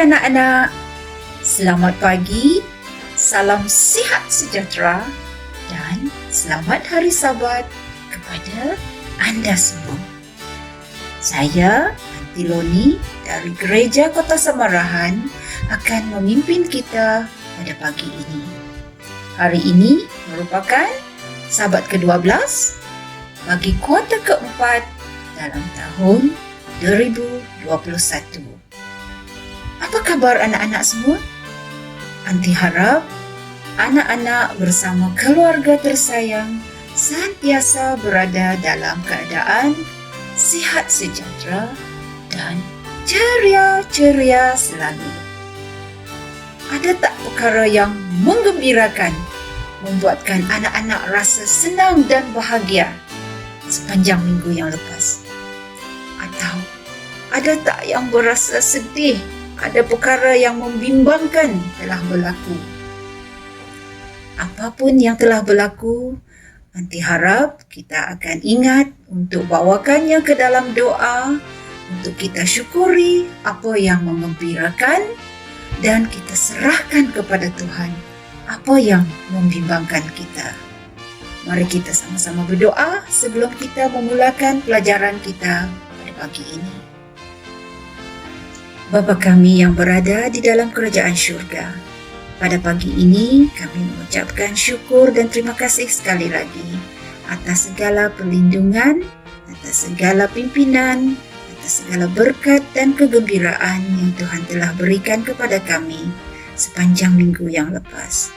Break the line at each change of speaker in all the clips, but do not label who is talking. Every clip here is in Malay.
Hai anak-anak, selamat pagi, salam sihat sejahtera dan selamat hari Sabat kepada anda semua. Saya, Aunty Loni dari Gereja Kota Samarahan akan memimpin kita pada pagi ini. Hari ini merupakan Sabat ke-12 bagi kuarter keempat dalam tahun 2021. Apa kabar anak-anak semua? Aunty harap anak-anak bersama keluarga tersayang senantiasa berada dalam keadaan sihat sejahtera dan ceria-ceria selalu. Ada tak perkara yang menggembirakan, membuatkan anak-anak rasa senang dan bahagia sepanjang minggu yang lepas? Atau ada tak yang berasa sedih? Ada perkara yang membimbangkan telah berlaku? Apapun yang telah berlaku, Aunty harap kita akan ingat untuk bawakannya ke dalam doa, untuk kita syukuri apa yang menggembirakan dan kita serahkan kepada Tuhan apa yang membimbangkan kita. Mari kita sama-sama berdoa sebelum kita memulakan pelajaran kita pada pagi ini. Bapa kami yang berada di dalam kerajaan syurga, pada pagi ini kami mengucapkan syukur dan terima kasih sekali lagi atas segala perlindungan, atas segala pimpinan, atas segala berkat dan kegembiraan yang Tuhan telah berikan kepada kami sepanjang minggu yang lepas.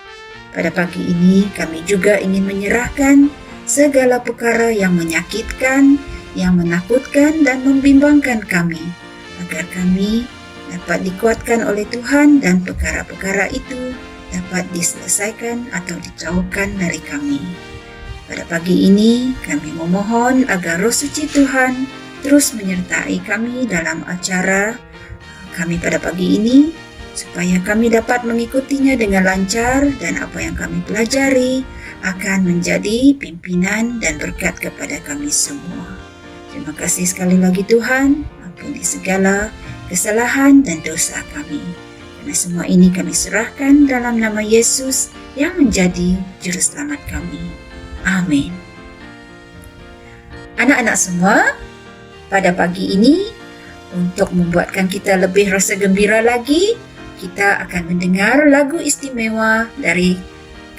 Pada pagi ini kami juga ingin menyerahkan segala perkara yang menyakitkan, yang menakutkan dan membimbangkan kami, agar kami dapat dikuatkan oleh Tuhan dan perkara-perkara itu dapat diselesaikan atau dijauhkan dari kami. Pada pagi ini kami memohon agar Roh Suci Tuhan terus menyertai kami dalam acara kami pada pagi ini, supaya kami dapat mengikutinya dengan lancar dan apa yang kami pelajari akan menjadi pimpinan dan berkat kepada kami semua. Terima kasih sekali lagi Tuhan, ampuni segala kesalahan dan dosa kami. Karena semua ini kami serahkan dalam nama Yesus yang menjadi juru selamat kami. Amin. Anak-anak semua, pada pagi ini untuk membuatkan kita lebih rasa gembira lagi, kita akan mendengar lagu istimewa dari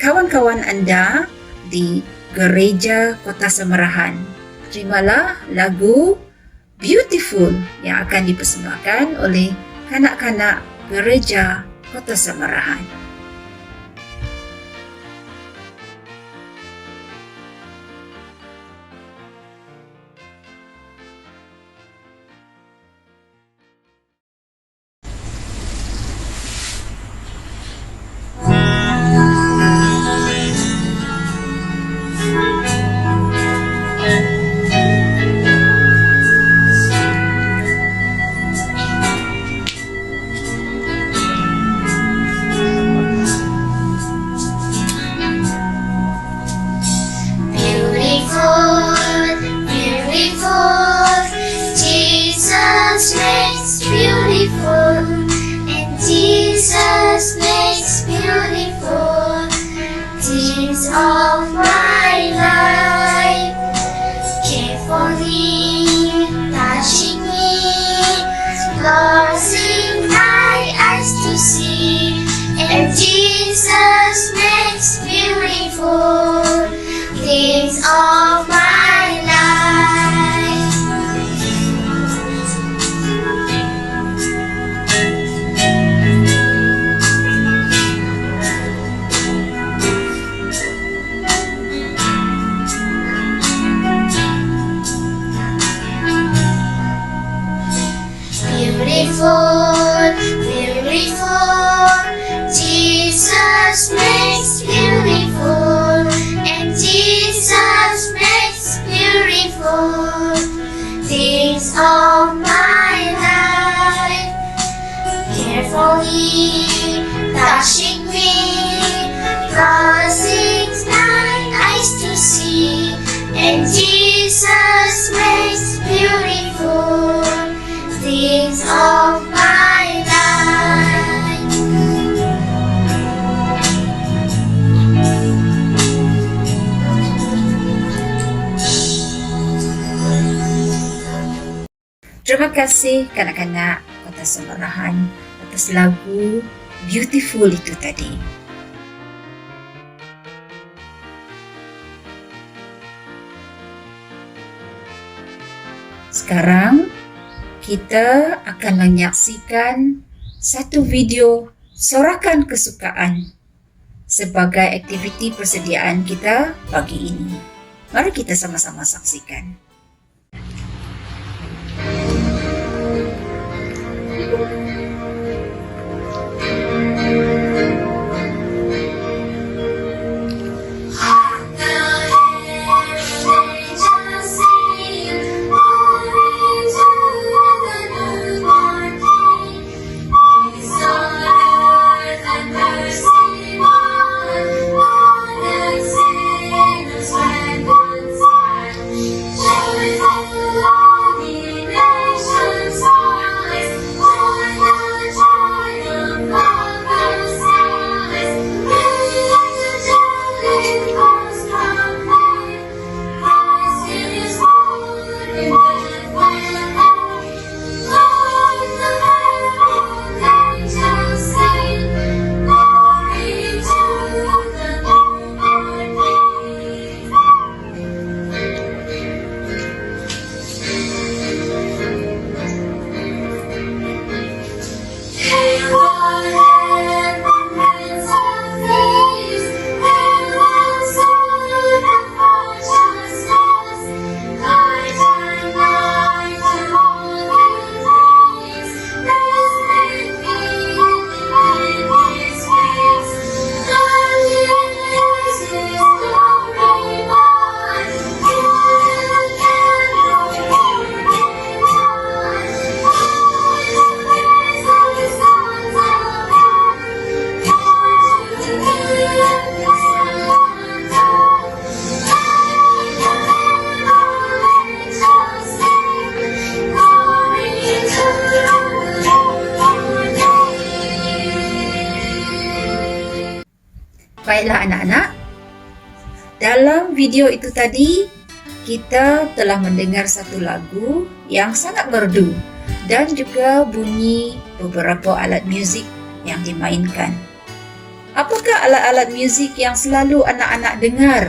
kawan-kawan anda di Gereja Kota Samarahan. Terimalah lagu Beautiful yang akan dipersembahkan oleh kanak-kanak Gereja Kota Samarahan.
Things of my life.
Terima kasih kanak-kanak Kota Semerahan atas lagu Beautiful itu tadi. Sekarang kita akan menyaksikan satu video sorakan kesukaan sebagai aktiviti persediaan kita pagi ini. Mari kita sama-sama saksikan. Baiklah anak-anak, dalam video itu tadi kita telah mendengar satu lagu yang sangat merdu dan juga bunyi beberapa alat muzik yang dimainkan. Apakah alat-alat muzik yang selalu anak-anak dengar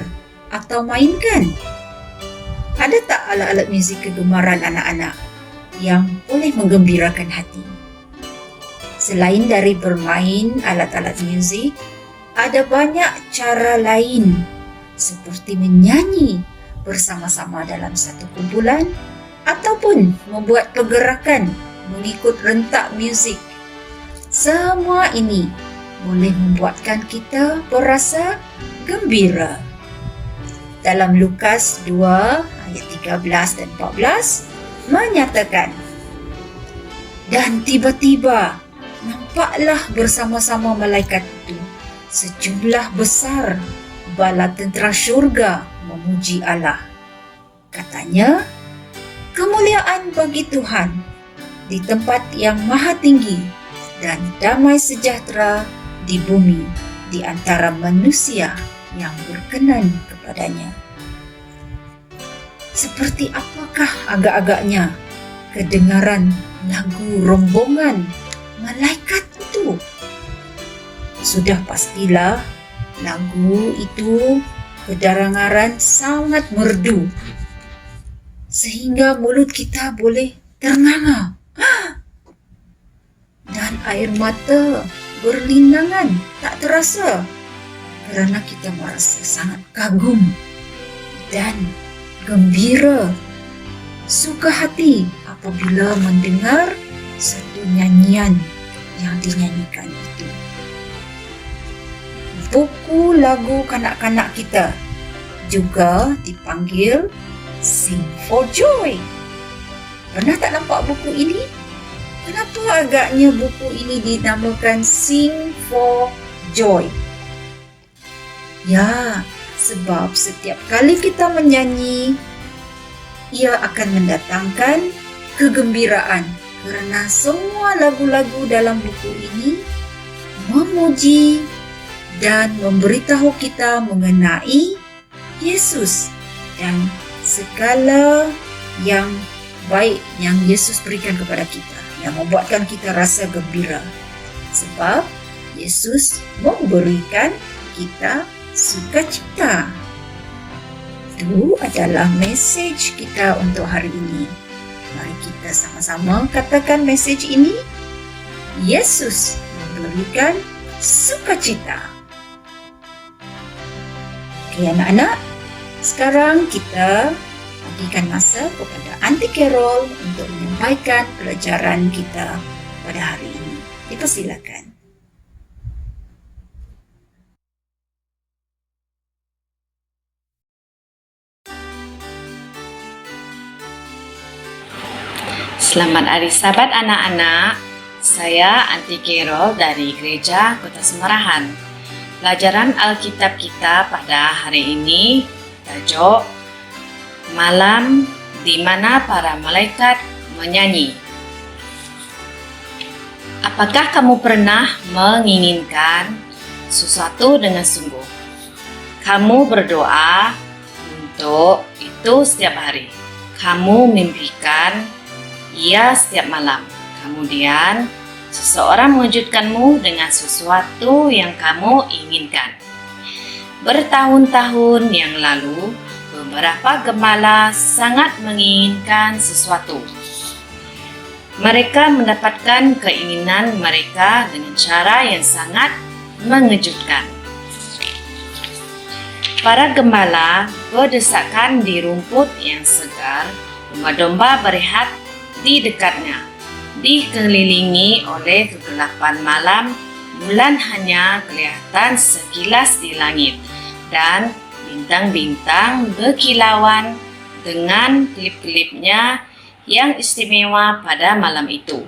atau mainkan? Ada tak alat-alat muzik kegemaran anak-anak yang boleh menggembirakan hati? Selain dari bermain alat-alat muzik, ada banyak cara lain seperti menyanyi bersama-sama dalam satu kumpulan ataupun membuat pergerakan mengikut rentak muzik. Semua ini boleh membuatkan kita berasa gembira. Dalam Lukas 2 ayat 13 dan 14 menyatakan, "Dan tiba-tiba nampaklah bersama-sama malaikat itu sejumlah besar bala tentera syurga memuji Allah. Katanya, kemuliaan bagi Tuhan di tempat yang maha tinggi dan damai sejahtera di bumi di antara manusia yang berkenan kepadanya." Seperti apakah agak-agaknya kedengaran lagu rombongan malaikat itu? Sudah pastilah lagu itu kedengaran sangat merdu sehingga mulut kita boleh ternganga dan air mata berlinangan tak terasa kerana kita merasa sangat kagum dan gembira, suka hati apabila mendengar satu nyanyian yang dinyanyikan itu. Buku lagu kanak-kanak kita juga dipanggil Sing for Joy. Pernah tak nampak buku ini? Kenapa agaknya buku ini dinamakan Sing for Joy? Ya, sebab setiap kali kita menyanyi, ia akan mendatangkan kegembiraan kerana semua lagu-lagu dalam buku ini memuji dan memberitahu kita mengenai Yesus dan segala yang baik yang Yesus berikan kepada kita, yang membuatkan kita rasa gembira. Sebab Yesus memberikan kita sukacita. Itu adalah mesej kita untuk hari ini. Mari kita sama-sama katakan mesej ini. Yesus memberikan sukacita. Okey anak-anak, sekarang kita berikan masa kepada Aunty Carol untuk menyampaikan pelajaran kita pada hari ini. Dipersilakan.
Selamat Hari Sabat anak-anak. Saya Aunty Carol dari Gereja Kota Semerahan. Pelajaran Alkitab kita pada hari ini tajuk Malam di mana para malaikat menyanyi. Apakah kamu pernah menginginkan sesuatu dengan sungguh? Kamu berdoa untuk itu setiap hari. Kamu mimpikan ia setiap malam. Kemudian, seseorang mengejutkanmu dengan sesuatu yang kamu inginkan. Bertahun-tahun yang lalu, beberapa gembala sangat menginginkan sesuatu. Mereka mendapatkan keinginan mereka dengan cara yang sangat mengejutkan. Para gembala berdesakan di rumput yang segar, domba-domba berehat di dekatnya. Dikelilingi oleh kegelapan malam, bulan hanya kelihatan sekilas di langit dan bintang-bintang berkilauan dengan kelip-kelipnya yang istimewa pada malam itu.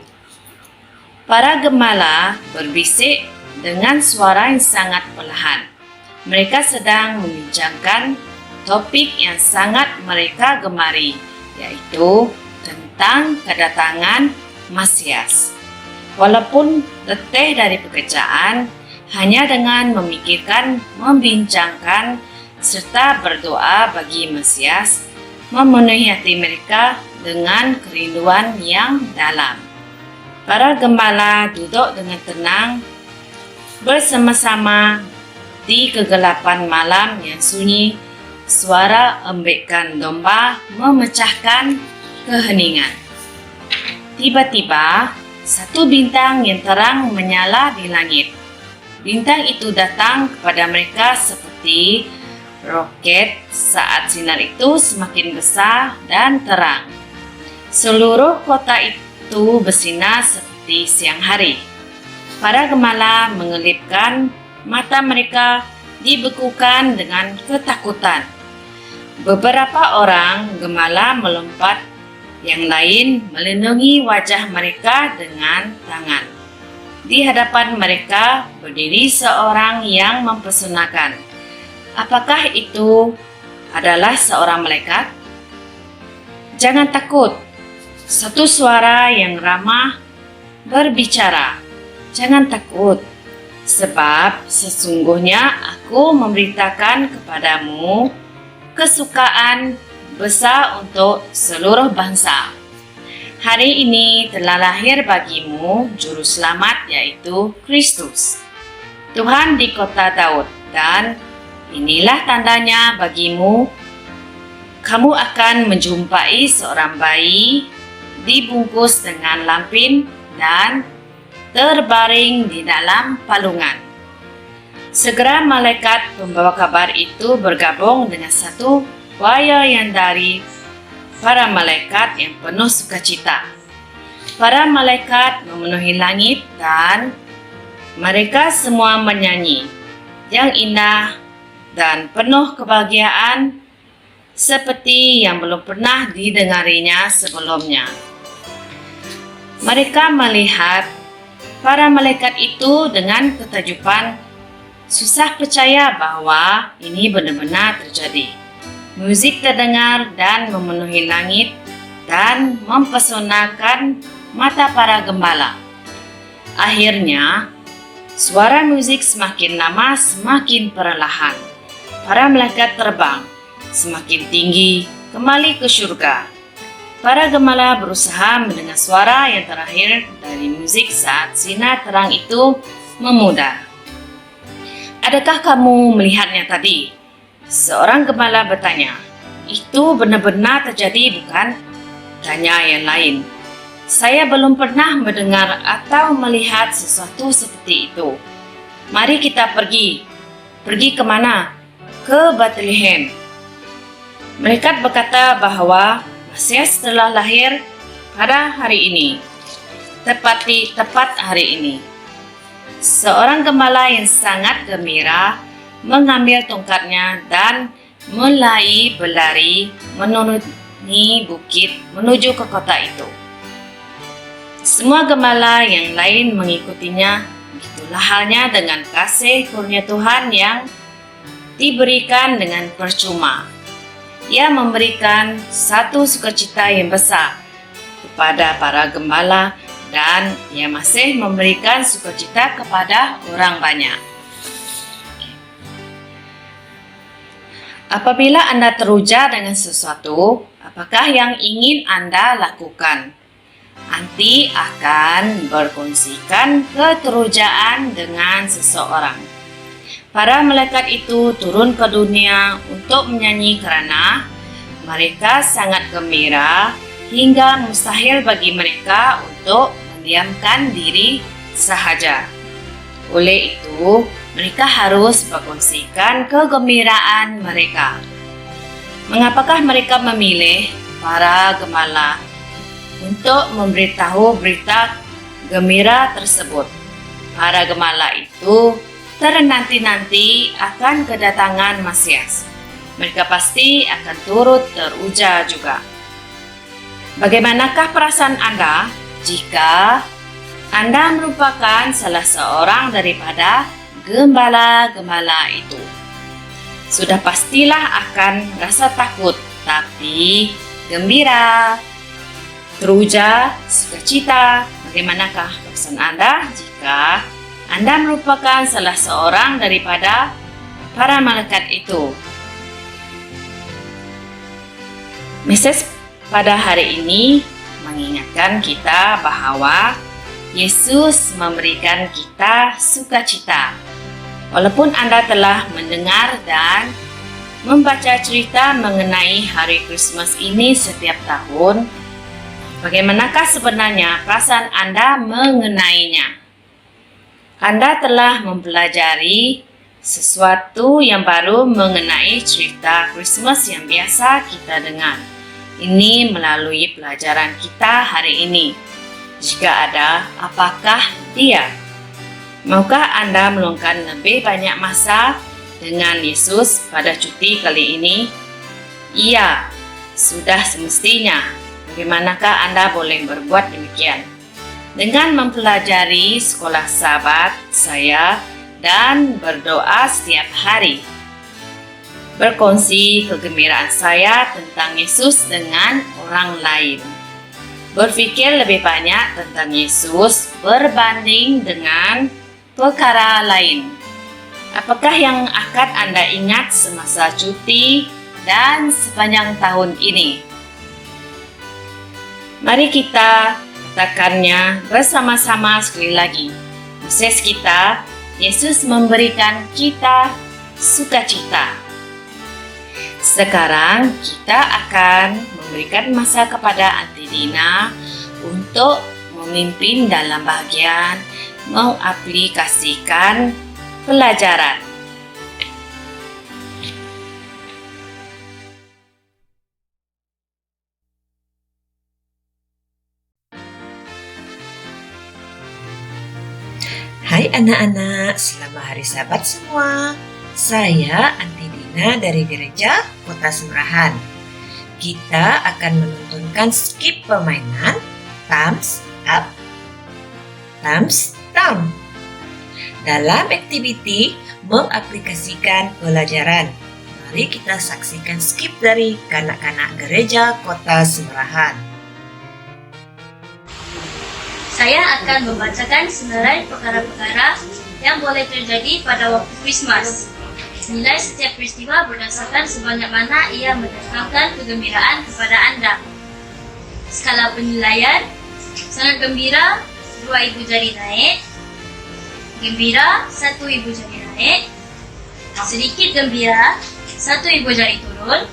Para gembala berbisik dengan suara yang sangat perlahan. Mereka sedang membincangkan topik yang sangat mereka gemari, yaitu tentang kedatangan Mesias. Walaupun letih dari pekerjaan, hanya dengan memikirkan, membincangkan, serta berdoa bagi Mesias, memenuhi hati mereka dengan kerinduan yang dalam. Para gembala duduk dengan tenang, bersama-sama di kegelapan malam yang sunyi. Suara embekan domba memecahkan keheningan. Tiba-tiba, satu bintang yang terang menyala di langit. Bintang itu datang kepada mereka seperti roket saat sinar itu semakin besar dan terang. Seluruh kota itu bersinar seperti siang hari. Para gembala mengelipkan mata mereka, dibekukan dengan ketakutan. Beberapa orang gembala melompat, yang lain melindungi wajah mereka dengan tangan. Di hadapan mereka berdiri seorang yang mempesonakan. Apakah itu adalah seorang malaikat? Jangan takut. Satu suara yang ramah berbicara. Jangan takut, sebab sesungguhnya aku memberitakan kepadamu kesukaan besar untuk seluruh bangsa. Hari ini telah lahir bagimu Juru Selamat, yaitu Kristus, Tuhan di kota Daud. Dan inilah tandanya bagimu, kamu akan menjumpai seorang bayi dibungkus dengan lampin dan terbaring di dalam palungan. Segera malaikat pembawa kabar itu bergabung dengan satu bayaran dari para malaikat yang penuh sukacita. Para malaikat memenuhi langit dan mereka semua menyanyi yang indah dan penuh kebahagiaan seperti yang belum pernah didengarinya sebelumnya. Mereka melihat para malaikat itu dengan ketajuban, susah percaya bahwa ini benar-benar terjadi. Muzik terdengar dan memenuhi langit dan mempesonakan mata para gembala. Akhirnya, suara muzik semakin lama semakin perlahan. Para malaikat terbang semakin tinggi kembali ke surga. Para gembala berusaha mendengar suara yang terakhir dari musik saat sinar terang itu memudar. "Adakah kamu melihatnya tadi?" Seorang gembala bertanya. "Itu benar-benar terjadi, bukan?" tanya yang lain. "Saya belum pernah mendengar atau melihat sesuatu seperti itu." "Mari kita pergi." "Pergi ke mana?" "Ke Bethlehem." Mereka berkata bahwa Mesias telah lahir pada hari ini, tepat hari ini. Seorang gembala yang sangat gembira mengambil tongkatnya dan mulai berlari menuruni bukit menuju ke kota itu. Semua gembala yang lain mengikutinya. Begitulah halnya dengan kasih karunia Tuhan yang diberikan dengan percuma. Ia memberikan satu sukacita yang besar kepada para gembala, dan ia masih memberikan sukacita kepada orang banyak. Apabila Anda teruja dengan sesuatu, apakah yang ingin Anda lakukan? Anda akan berkongsikan keterujaan dengan seseorang. Para malaikat itu turun ke dunia untuk menyanyi karena mereka sangat gembira hingga mustahil bagi mereka untuk mendiamkan diri sahaja. Oleh itu, mereka harus berkongsikan kegembiraan mereka. Mengapakah mereka memilih para gembala untuk memberitahu berita gembira tersebut? Para gembala itu ternanti-nanti akan kedatangan Mesias. Mereka pasti akan turut teruja juga. Bagaimanakah perasaan Anda jika Anda merupakan salah seorang daripada gembala-gembala itu? Sudah pastilah akan rasa takut, tapi gembira, teruja, sukacita. Bagaimanakah perasaan Anda jika Anda merupakan salah seorang daripada para malaikat itu? Mesias pada hari ini mengingatkan kita bahwa Yesus memberikan kita sukacita. Walaupun Anda telah mendengar dan membaca cerita mengenai hari Kristus ini setiap tahun, bagaimanakah sebenarnya perasaan Anda mengenainya? Anda telah mempelajari sesuatu yang baru mengenai cerita Kristus yang biasa kita dengar. Ini melalui pelajaran kita hari ini. Jika ada, apakah dia? Maukah Anda meluangkan lebih banyak masa dengan Yesus pada cuti kali ini? Iya, sudah semestinya. Bagaimanakah Anda boleh berbuat demikian? Dengan mempelajari sekolah sahabat saya dan berdoa setiap hari. Berkongsi kegembiraan saya tentang Yesus dengan orang lain. Berfikir lebih banyak tentang Yesus berbanding dengan perkara lain. Apakah yang akan Anda ingat semasa cuti dan sepanjang tahun ini? Mari kita katakannya bersama-sama sekali lagi. Mesias kita, Yesus memberikan kita sukacita. Sekarang kita akan memberikan masa kepada Aunty Dina untuk memimpin dalam bahagian mengaplikasikan pelajaran.
Hai anak-anak, selamat hari Sabat semua. Saya Aunty Dina dari Gereja Kota Semerahan. Kita akan menontonkan skip permainan Thumbs Up, Thumbs Down dalam aktiviti mengaplikasikan pelajaran. Mari kita saksikan skip dari kanak-kanak Gereja Kota Semerahan.
Saya akan membacakan senarai perkara-perkara yang boleh terjadi pada waktu Krismas. Nilai setiap peristiwa berdasarkan sebanyak mana ia mendatangkan kegembiraan kepada Anda. Skala penilaian, sangat gembira, 2 ibu jari naik. Gembira, 1 ibu jari naik. Sedikit gembira, 1 ibu jari turun.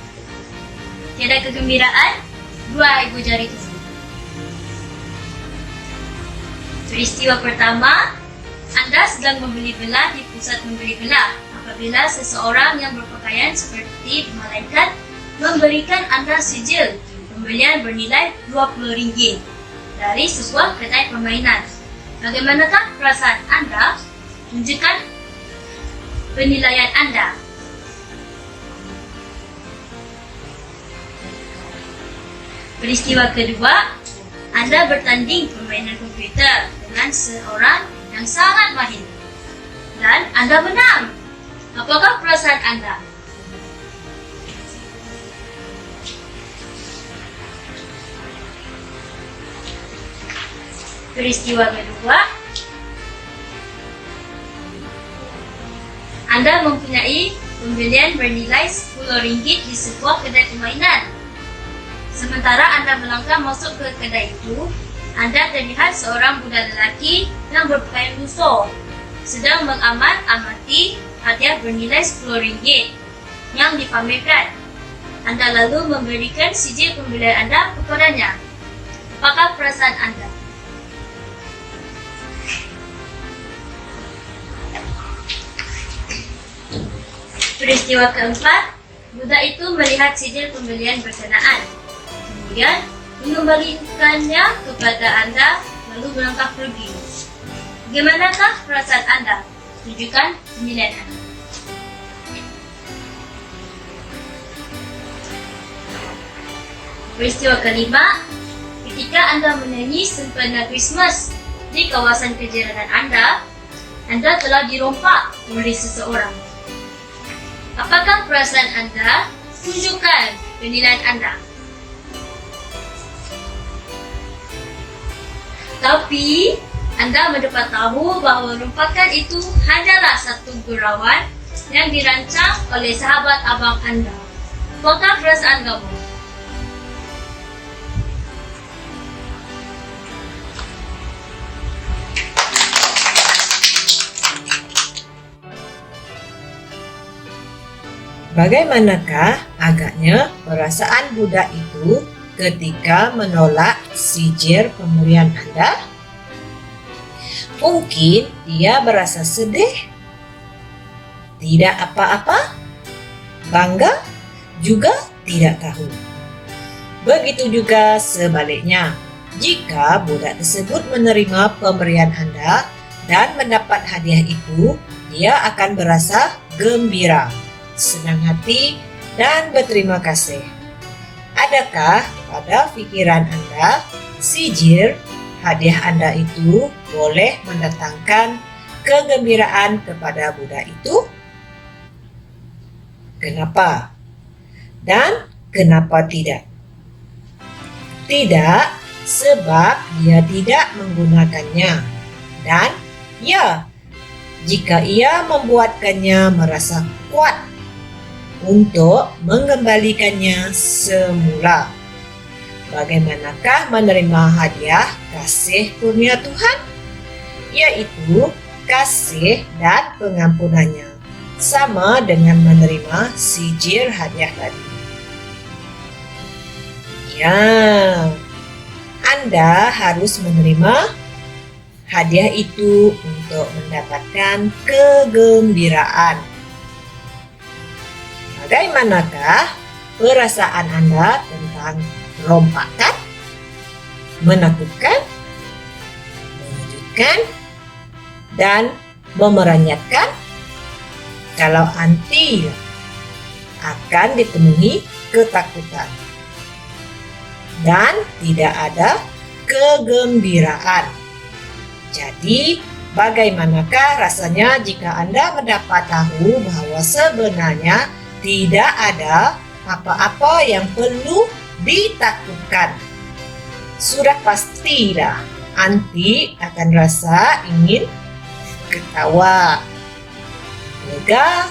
Tiada kegembiraan, 2 ibu jari turun. Peristiwa pertama, Anda sedang membeli belah di pusat membeli belah apabila seseorang yang berpakaian seperti malaikat memberikan Anda sijil pembelian bernilai RM20 dari sebuah kedai permainan. Bagaimanakah perasaan Anda? Tunjukkan penilaian Anda. Peristiwa kedua, Anda bertanding permainan komputer dengan seorang yang sangat mahir dan Anda menang. Apakah perasaan Anda? Peristiwa kedua, Anda mempunyai pembelian bernilai RM10 di sebuah kedai permainan. Sementara Anda melangkah masuk ke kedai itu, Anda terlihat seorang budak lelaki yang berpakaian lusuh sedang mengamati hadiah bernilai RM10 yang dipamerkan. Anda lalu memberikan sijil pembelian Anda kepadanya. Apakah perasaan Anda? Peristiwa keempat, budak itu melihat sijil pembelian berkenaan. Kemudian mengembalikannya kepada Anda lalu melangkah pergi. Bagaimanakah perasaan Anda? Tunjukkan penilaian Anda. Peristiwa kelima, ketika Anda menyanyi sempena Krismas di kawasan kejiranan Anda telah dirompak oleh seseorang. Apakah perasaan Anda? Tunjukkan penilaian Anda. Tapi, Anda mendapat tahu bahawa rompakan itu hanyalah satu gurauan yang dirancang oleh sahabat abang Anda. Apakah perasaan kamu?
Bagaimanakah agaknya perasaan budak itu ketika menolak sijil pemberian Anda? Mungkin dia berasa sedih, tidak apa-apa, bangga, juga tidak tahu. Begitu juga sebaliknya, jika budak tersebut menerima pemberian Anda dan mendapat hadiah itu, dia akan berasa gembira, senang hati, dan berterima kasih. Adakah pada pikiran Anda sijil hadiah Anda itu boleh mendatangkan kegembiraan kepada budak itu? Kenapa? Dan kenapa tidak? Tidak, sebab dia tidak menggunakannya. Dan ya, jika ia membuatkannya merasa kuat untuk mengembalikannya semula. Bagaimanakah menerima hadiah kasih kurnia Tuhan? Yaitu kasih dan pengampunannya, sama dengan menerima sijil hadiah tadi. Ya, Anda harus menerima hadiah itu untuk mendapatkan kegembiraan. Bagaimanakah perasaan Anda tentang rompakan, menakutkan, mengejutkan, dan memeranyatkan? Kalau anti akan dipenuhi ketakutan dan tidak ada kegembiraan. Jadi, bagaimanakah rasanya jika Anda mendapat tahu bahwa sebenarnya tidak ada apa-apa yang perlu ditakutkan? Sudah pastilah anti akan rasa ingin ketawa, lega,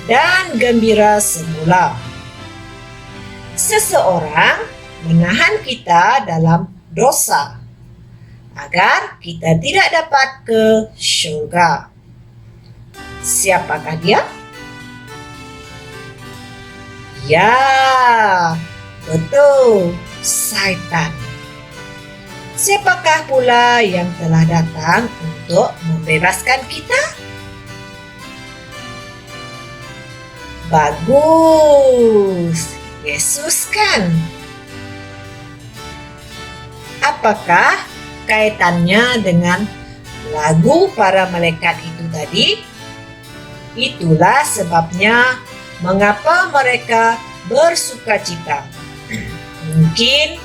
dan gembira semula. Seseorang menahan kita dalam dosa, agar kita tidak dapat ke syurga. Siapakah dia? Ya, betul, Syaitan. Siapakah pula yang telah datang untuk membebaskan kita? Bagus, Yesus kan? Apakah kaitannya dengan lagu para malaikat itu tadi? Itulah sebabnya mengapa mereka bersukacita. Mungkin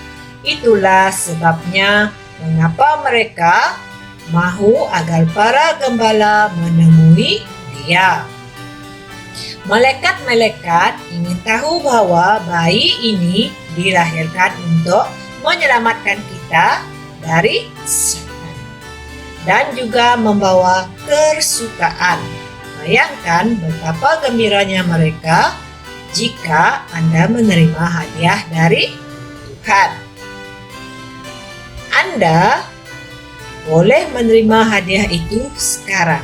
itulah sebabnya mengapa mereka mahu agar para gembala menemui dia. Malaikat-malaikat ingin tahu bahwa bayi ini dilahirkan untuk menyelamatkan kita dari setan dan juga membawa kesukaan. Bayangkan betapa gembiranya mereka jika Anda menerima hadiah dari Tuhan. Anda boleh menerima hadiah itu sekarang.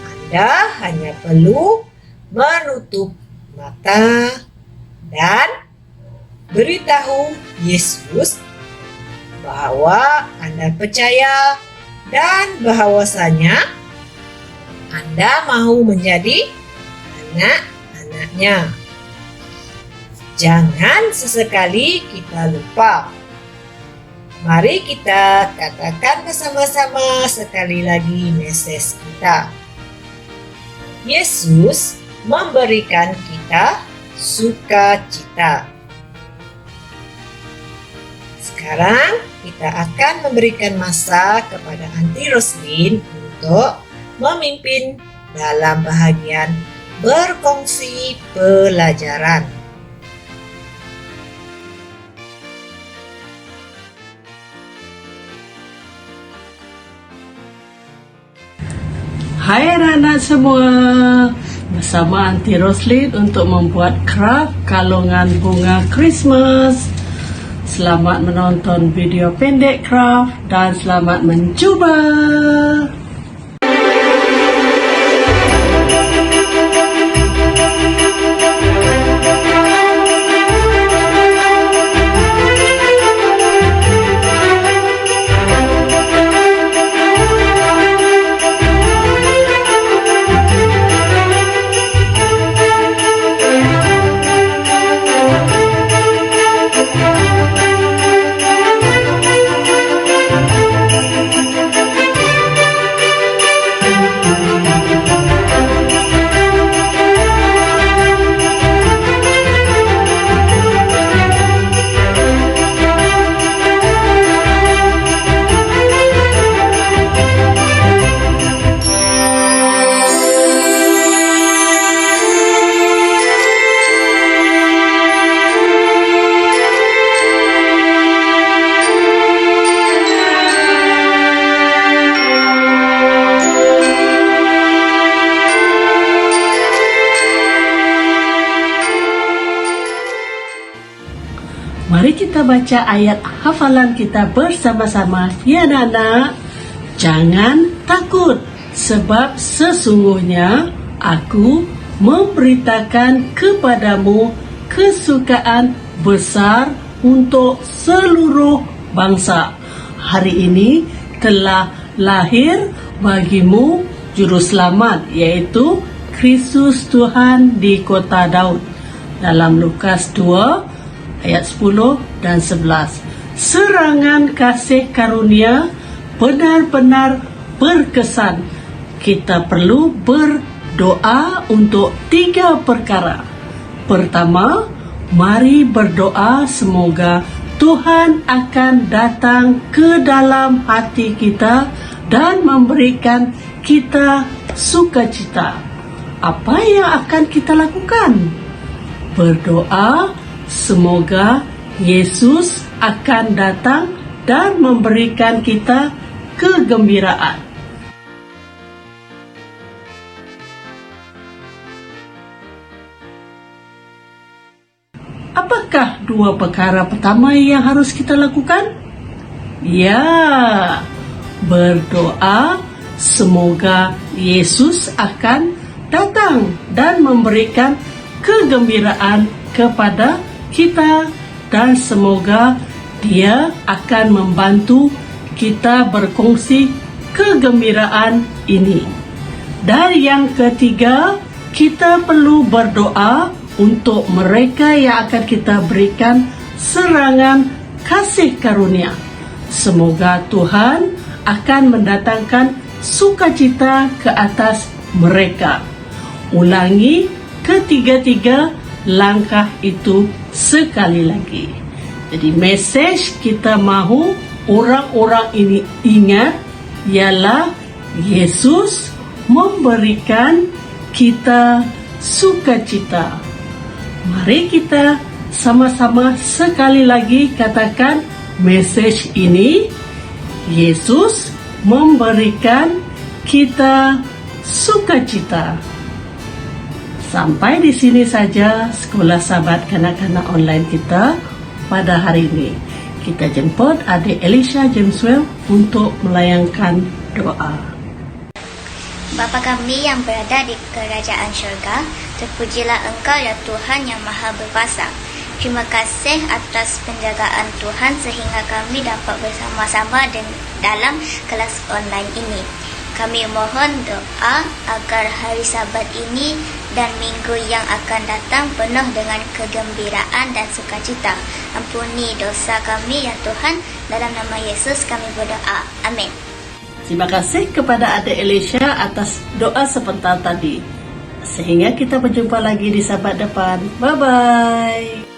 Anda hanya perlu menutup mata dan beritahu Yesus bahwa Anda percaya dan bahwasanya Anda mau menjadi anak-anaknya. Jangan sesekali kita lupa. Mari kita katakan bersama-sama sekali lagi mesej kita. Yesus memberikan kita sukacita. Sekarang kita akan memberikan masa kepada Aunty Roslyn untuk memimpin dalam bahagian berkongsi pelajaran.
Hai anak-anak semua, bersama Aunty Roslyn untuk membuat craft kalungan bunga Christmas. Selamat menonton video pendek craft dan selamat mencuba. Mari kita baca ayat hafalan kita bersama-sama, ya anak-anak. Jangan takut, sebab sesungguhnya aku memberitakan kepadamu kesukaan besar untuk seluruh bangsa. Hari ini telah lahir bagimu Juru Selamat, yaitu Kristus Tuhan di kota Daud. Dalam Lukas 2 ayat 10 dan 11. Serangan kasih karunia benar-benar berkesan. Kita perlu berdoa untuk 3 perkara. Pertama, mari berdoa semoga Tuhan akan datang ke dalam hati kita dan memberikan kita sukacita. Apa yang akan kita lakukan? Berdoa semoga Yesus akan datang dan memberikan kita kegembiraan. apakah dua perkara pertama yang harus kita lakukan? Ya, berdoa semoga Yesus akan datang dan memberikan kegembiraan kepada kita, dan semoga Dia akan membantu kita berkongsi kegembiraan ini. Dan yang ketiga, kita perlu berdoa untuk mereka yang akan kita berikan serangan kasih karunia. Semoga Tuhan akan mendatangkan sukacita ke atas mereka. Ulangi ketiga-tiga langkah itu sekali lagi. Jadi mesej kita mahu orang-orang ini ingat ialah Yesus memberikan kita sukacita. Mari kita sama-sama sekali lagi katakan mesej ini. Yesus memberikan kita sukacita. Sampai di sini saja Sekolah Sahabat Kanak-kanak online kita pada hari ini. Kita jemput adik Elisha Jameswell untuk melayangkan doa.
Bapa kami yang berada di kerajaan syurga, terpujilah Engkau ya Tuhan yang maha berkuasa. Terima kasih atas penjagaan Tuhan sehingga kami dapat bersama-sama dalam kelas online ini. Kami mohon doa agar hari Sabat ini dan minggu yang akan datang penuh dengan kegembiraan dan sukacita. Ampuni dosa kami ya Tuhan, dalam nama Yesus kami berdoa. Amin.
Terima kasih kepada adik Elisha atas doa sebentar tadi. Sehingga kita berjumpa lagi di Sabat depan. Bye-bye.